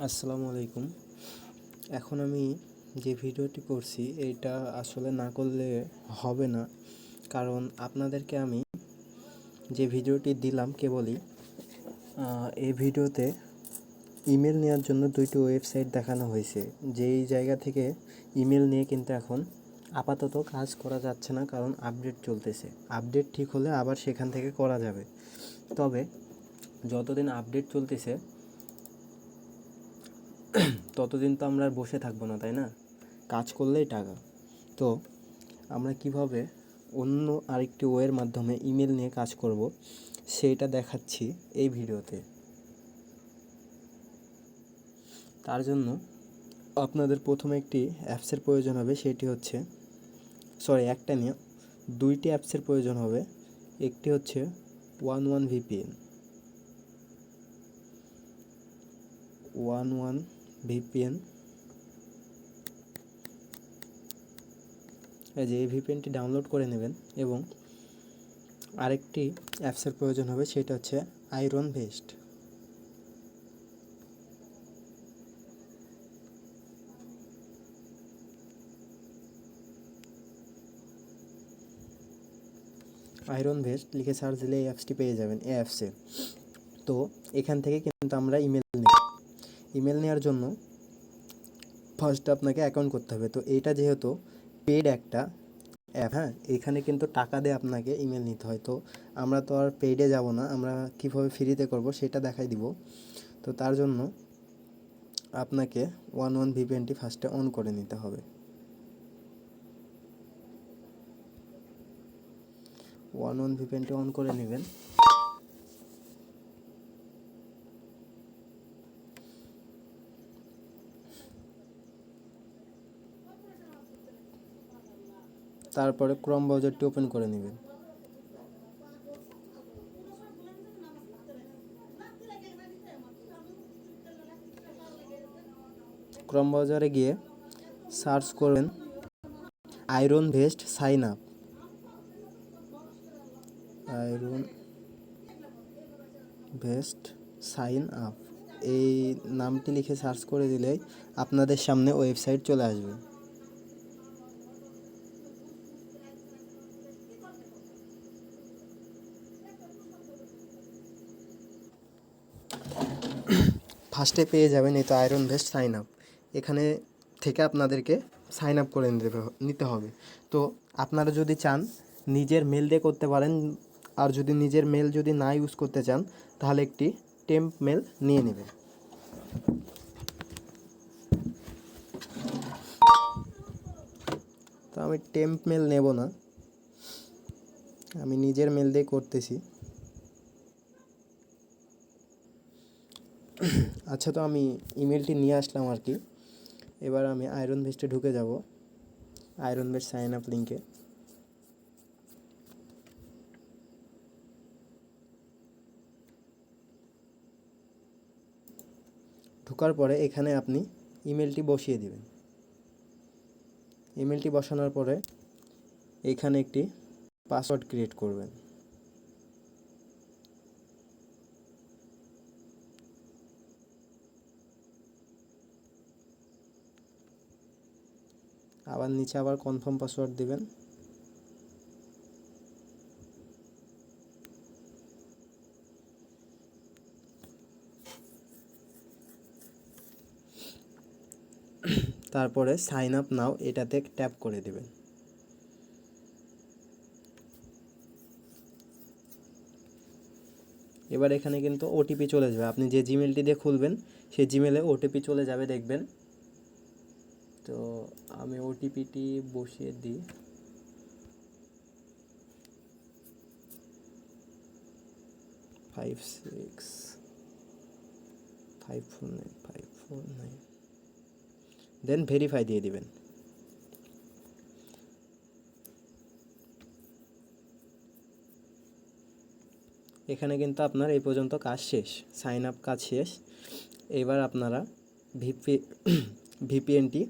আসসালামু আলাইকুম। এখন আমি যে ভিডিওটি করছি এটা আসলে না করলে হবে না, কারণ আপনাদেরকে আমি যে ভিডিওটি দিলাম কেবলই এই ভিডিওতে ইমেল নেওয়ার জন্য দুইটি ওয়েবসাইট দেখানো হয়েছে। যেই জায়গা থেকে ইমেল নিয়ে কিন্তু এখন আপাতত কাজ করা যাচ্ছে না, কারণ আপডেট চলতেছে। আপডেট ঠিক হলে আবার সেখান থেকে করা যাবে। তবে যতদিন আপডেট চলতেছে ততদিন তো আমরা আর বসে থাকবো না, তাই না? কাজ করলেই টাকা। তো আমরা কিভাবে অন্য আরেকটি ওয়ের মাধ্যমে ইমেল নিয়ে কাজ করব সেইটা দেখাচ্ছি এই ভিডিওতে। তার জন্য আপনাদের প্রথমে একটি অ্যাপসের প্রয়োজন হবে, সেটি হচ্ছে একটা নিয়ে দুইটি অ্যাপসের প্রয়োজন হবে। একটি হচ্ছে ওয়ান ওয়ান ভিপিএন। এই ভিপিএনটি ডাউনলোড করে নেবেন এবং আরেকটি অ্যাপসের প্রয়োজন হবে, সেটা হচ্ছে আয়রন ভেস্ট। আয়রন ভেস্ট লিখে সার্চ দিলে এই অ্যাপসটি পেয়ে যাবেন। এই অ্যাপসে তো এখান থেকে কিন্তু আমরা ইমেল নেওয়ার জন্য ফার্স্ট আপনাকে অ্যাকাউন্ট করতে হবে। তো এইটা যেহেতু পেড একটা অ্যাপ, হ্যাঁ, এখানে কিন্তু টাকা দিয়ে আপনাকে ইমেল নিতে হয়। তো আমরা তো আর পেইডে যাব না, আমরা কীভাবে ফ্রিতে করব সেটা দেখাই দিব। তো তার জন্য আপনাকে ওয়ান ভিপিএনটি ফার্স্টে অন করে নিতে হবে। ওয়ান ভিপিএনটি অন করে নেবেন। তারপরে ক্রোম ব্রাউজারটি ওপেন করে নেবেন। ক্রোম ব্রাউজারে গিয়ে সার্চ করবেন iron vest sign up. Iron vest sign up এই নামটি লিখে সার্চ করে দিলেই আপনাদের সামনে ওয়েবসাইট চলে আসবে। ফার্স্টে পেয়ে যাবেন এই তো আয়রন ভেস্ট সাইন আপ। এখানে থেকে আপনাদেরকে সাইন আপ করে নিতে হবে। তো আপনারা যদি চান নিজের মেল দিয়ে করতে পারেন, আর যদি নিজের মেল যদি না ইউজ করতে চান তাহলে একটি টেম্প মেল নিয়ে নেবেন। তো আমি টেম্প মেল নেব না, আমি নিজের মেল দিয়ে করতেছি। আচ্ছা, তো আমি ইমেলটি নিয়ে আসলাম আর কি। এবার আমি আয়রন ভেস্টে ঢুকে যাব, আয়রন ভেস্ট সাইন আপ লিঙ্কে। ঢোকার পরে এখানে আপনি ইমেলটি বসিয়ে দিবেন। ইমেলটি বসানোর পরে এখানে একটি পাসওয়ার্ড ক্রিয়েট করবেন। আবার নিচে আবার কনফার্ম পাসওয়ার্ড দিবেন। তারপরে সাইন আপ নাও এটাতে ট্যাপ করে দেবেন। এবার এখানে কিন্তু ওটিপি চলে যাবে। আপনি যে জিমেলটি দিয়ে খুলবেন সেই জিমেলে ওটিপি চলে যাবে, দেখবেন। তো আমি ওটিপিটি বসিয়ে দিই। ফাইভ সিক্স 549 দেন ভেরিফাই দিয়ে দিবেন। এখানে কিন্তু আপনার এই পর্যন্ত কাজ শেষ, সাইন আপ কাজ শেষ। এবার আপনারা ভিপিএনটি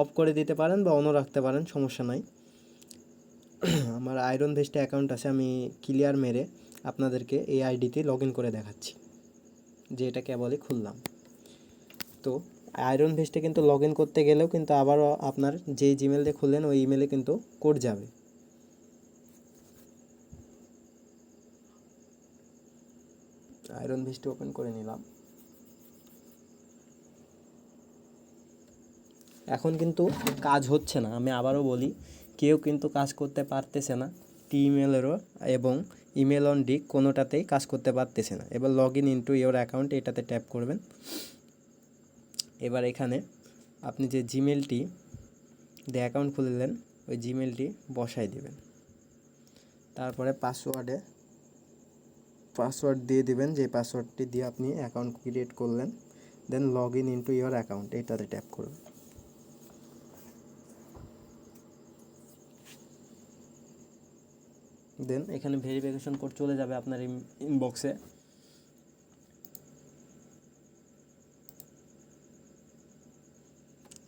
অফ করে দিতে পারেন বা অনও রাখতে পারেন, সমস্যা নাই। আমার আয়রন ভেস্টে অ্যাকাউন্ট আছে, আমি ক্লিয়ার মেরে আপনাদেরকে এই আইডিতে লগ ইন করে দেখাচ্ছি যে এটা কেবলই খুললাম। তো আয়রন ভিস্টে কিন্তু লগ ইন করতে গেলেও কিন্তু আবারও আপনার যেই জিমেল দিয়ে খুললেন ওই ইমেলে কিন্তু কোড যাবে। আয়রন ভিস্টে ওপেন করে নিলাম। এখন কিন্তু কাজ হচ্ছে না, আমি আবারও বলি, কেউ কিন্তু কাজ করতে পারতেছে না। ইমেলেরও এবং ইমেল অন ডিক কোনোটাতেই কাজ করতে পারতেছে না। এবার log in into your account এটাতে ট্যাপ করবেন। এবার এখানে আপনি যে জিমেলটি দিয়ে অ্যাকাউন্ট খুললেন ওই জিমেলটি বসাই দেবেন। তারপরে পাসওয়ার্ড দিয়ে দিবেন, যে পাসওয়ার্ডটি দিয়ে আপনি অ্যাকাউন্ট ক্রিয়েট করলেন। Then log in into your account এটাতে ট্যাপ করবেন। দেন এখানে ভেরিফিকেশন কোড চলে যাবে আপনার ইনবক্সে।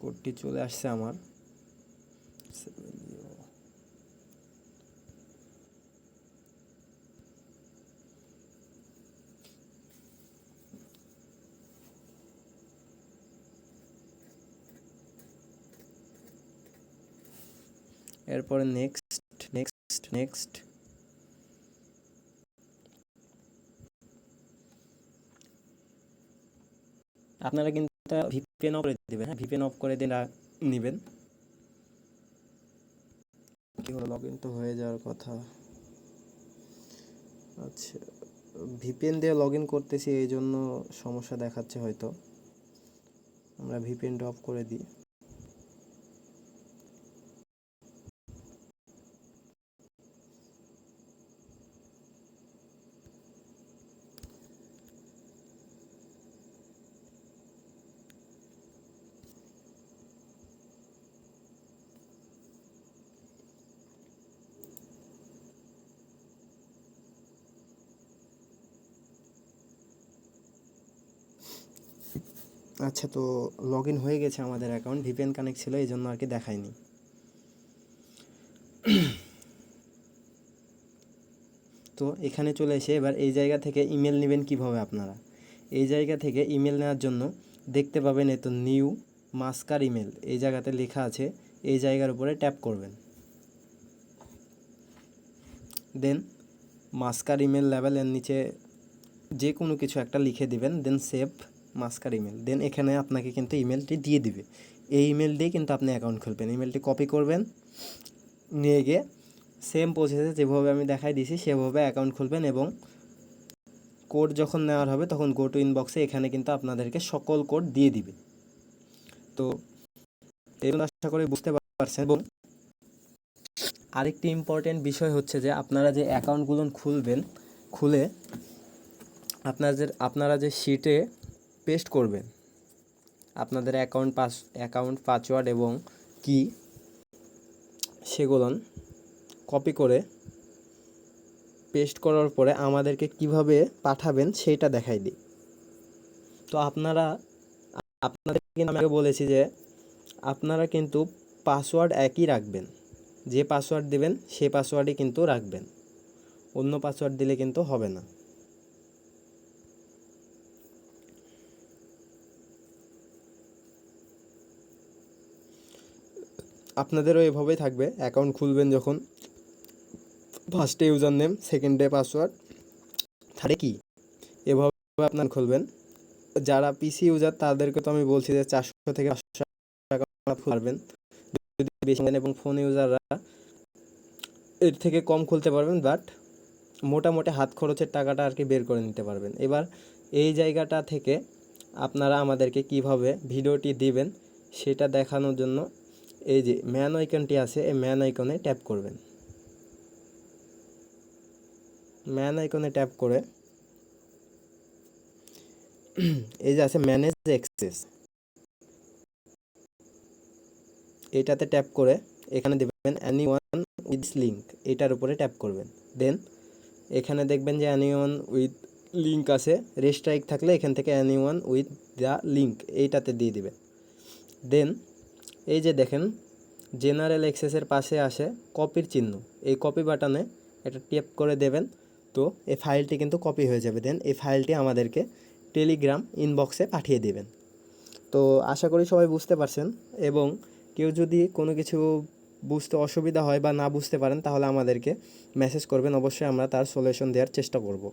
কোডটি চলে আসছে আমার। এরপরে নেক্সট আপনারা কিন্তু ভিপিএন অফ করে দেবেন। হ্যাঁ, ভিপিএন অফ করে দিন নেবেন। কি হলো, লগ ইন তো হয়ে যাওয়ার কথা। আচ্ছা, ভিপিএন দিয়ে লগ ইন করতেছি, এই জন্য সমস্যা দেখাচ্ছে হয়তো। আমরা ভিপিএনটা অফ করে দিই। আচ্ছা, তো লগ ইন হয়ে গেছে আমাদের অ্যাকাউন্ট, ভিপিএন কানেক্ট ছিল এই জন্য আর কি দেখায়নি। তো এখানে চলে এসে এবার এই জায়গা থেকে ইমেল নেবেন কিভাবে আপনারা। এই জায়গা থেকে ইমেল নেওয়ার জন্য দেখতে পাবেন এত নিউ মাস্কার ইমেল এই জায়গাতে লেখা আছে, এই জায়গার উপরে ট্যাপ করবেন। দেন মাস্কার ইমেল লেভেলের নিচে যে কোনো কিছু একটা লিখে দিবেন, দেন সেভ মাস্কার ইমেল। দেন এখানে আপনাকে কিন্তু ইমেলটি দিয়ে দিবে। এই ইমেল দিয়ে কিন্তু আপনি অ্যাকাউন্ট খুলবেন। ইমেলটি কপি করবেন, নিয়ে গিয়ে সেম প্রসেসে যেভাবে আমি দেখাই দিয়েছি সেভাবে অ্যাকাউন্ট খুলবেন এবং কোড যখন নেওয়ার হবে তখন গো টু ইনবক্সে এখানে কিন্তু আপনাদেরকে সকল কোড দিয়ে দিবে। তো এই আশা করে বুঝতে পারছেন। এবং আরেকটি ইম্পর্টেন্ট বিষয় হচ্ছে যে আপনারা যে অ্যাকাউন্টগুলো খুলবেন, খুলে আপনারা যে শিটে পেস্ট করবেন আপনাদের অ্যাকাউন্ট পাসওয়ার্ড এবং কি, সেগুলো কপি করে পেস্ট করার পরে আমাদেরকে কিভাবে পাঠাবেন সেইটা দেখাই দিই। তো আপনাদেরকে কিন্তু আমি বলেছি যে আপনারা কিন্তু পাসওয়ার্ড একই রাখবেন, যে পাসওয়ার্ড দেবেন সেই পাসওয়ার্ডই কিন্তু রাখবেন, অন্য পাসওয়ার্ড দিলে কিন্তু হবে না। আপনাদেরও এভাবেই থাকবে। অ্যাকাউন্ট খুলবেন যখন ফার্স্টে ইউজার নেম, সেকেন্ডে পাসওয়ার্ড, থার্ডে কি, এভাবে আপনার খুলবেন। যারা পিসি ইউজার তাদেরকে তো আমি বলছি যে 400 থেকে 500 টাকা খুলবেন যদি বেশি নেন, এবং ফোন ইউজাররা এর থেকে কম খুলতে পারবেন, বাট মোটামুটি হাত খরচের টাকাটা আর কি বের করে নিতে পারবেন। এবার এই জায়গাটা থেকে আপনারা আমাদেরকে কিভাবে ভিডিওটি দিবেন সেটা দেখানোর জন্য এই যে ম্যান আইকনটি আছে, এই ম্যান আইকনে ট্যাপ করবেন। ম্যান আইকনে ট্যাপ করে এই যে আছে ম্যানেজ অ্যাক্সেস, এটাতে ট্যাপ করে এখানে দেবেন এনিওয়ান উইথ লিঙ্ক, এটার উপরে ট্যাপ করবেন। দেন এখানে দেখবেন যে এনিওয়ান উইথ লিঙ্ক আছে, রেস্ট্রাইক থাকলে এখান থেকে এনিওয়ান উইথ দ্য লিঙ্ক এইটাতে দিয়ে দিবেন। দেন এই যে দেখেন জেনারেল অ্যাক্সেসের পাশে আসে কপির চিহ্ন, এই কপি বাটনে এটা ট্যাপ করে দেবেন। তো এই ফাইলটি কিন্তু কপি হয়ে যাবে। দেন এই ফাইলটি আমাদেরকে টেলিগ্রাম ইনবক্সে পাঠিয়ে দেবেন। তো আশা করি সবাই বুঝতে পারছেন, এবং কেউ যদি কোনো কিছু বুঝতে অসুবিধা হয় বা না বুঝতে পারেন তাহলে আমাদেরকে মেসেজ করবেন, অবশ্যই আমরা তার সলিউশন দেওয়ার চেষ্টা করব।